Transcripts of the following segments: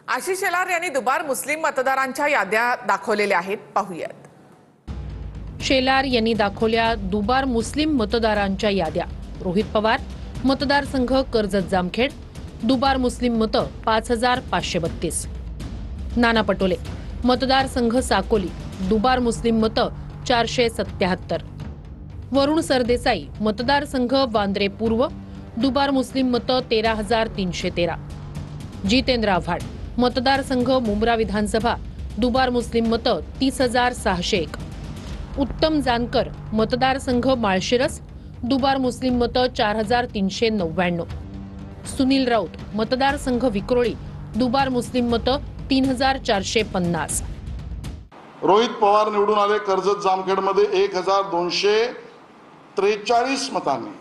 आशिष शेलार यांनी दुबार मुस्लिम मतदारांच्या याद्या दाखवलेल्या आहेत, पाहूयात। शेलार यांनी दाखवल्या दुबार मुस्लिम मतदारांच्या याद्या। रोहित पवार, मतदारसंघ कर्जत जामखेड, दुबार मुस्लिम मतं 5532। नाना पटोले, मतदारसंघ साकोली, दुबार मुस्लिम मतं 477। वरुण सरदेसाई, मतदारसंघ वांद्रे पूर्व, दुबार मुस्लिम मतं 13313। जितेंद्र आव्हाड, मतदारसंघ मुंब्रा विधानसभा, दुबार मुस्लिम मतं 30601। उत्तम जानकर, मतदारसंघ माळशिरस, दुबार मुस्लिम मतं 4399। सुनील राऊत, मतदारसंघ विक्रोळी, दुबार मुस्लिम मतं 3450। रोहित पवार निवडून आले कर्जत जामखेडमध्ये 1243 मतांनी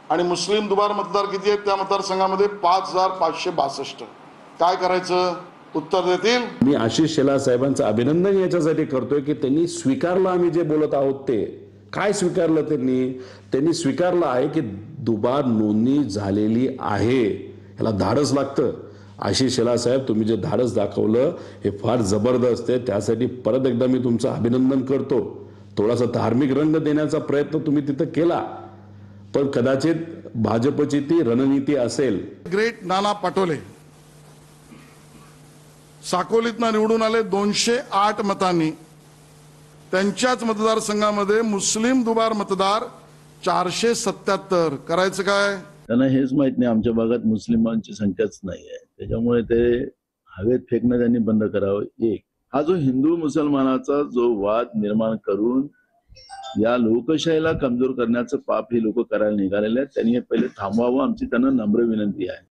आणि मुस्लिम दुबार मतदार किती आहेत त्या मतदारसंघामध्ये 5562। काय करायचं उत्तर देतील। मी आशिष शेलार साहेबांचं अभिनंदन याच्यासाठी करतोय की त्यांनी स्वीकारलं आम्ही जे बोलत आहोत ते। काय स्वीकारलं त्यांनी स्वीकारलं आहे की दुबार नोंदणी झालेली आहे। याला धाडस लागतं। आशिष शेलार साहेब, तुम्ही जे धाडस दाखवलं हे फार जबरदस्त आहे। त्यासाठी परत एकदा मी तुमचं अभिनंदन करतो। थोडासा धार्मिक रंग देण्याचा प्रयत्न तुम्ही तिथं केला, पण कदाचित भाजपची ती रणनीती असेल। ग्रेट नाना पटोले साकोलीतनं निवडून आले 208 मतांनी। त्यांच्याच मतदारसंघामध्ये मुस्लिम दुबार मतदार 477। करायचं काय? त्यांना हेच माहित नाही आमच्या भागात मुस्लिमांची संख्याच नाही आहे, त्याच्यामुळे ते हवेत फेकणं त्यांनी बंद करावं। एक हा जो हिंदू मुसलमानाचा जो वाद निर्माण करून या लोकशाहीला कमजोर करण्याचं पाप ही लोक करायला निघालेले आहेत, त्यांनी हे पहिले थांबवावं, आमची त्यांना नम्र विनंती आहे।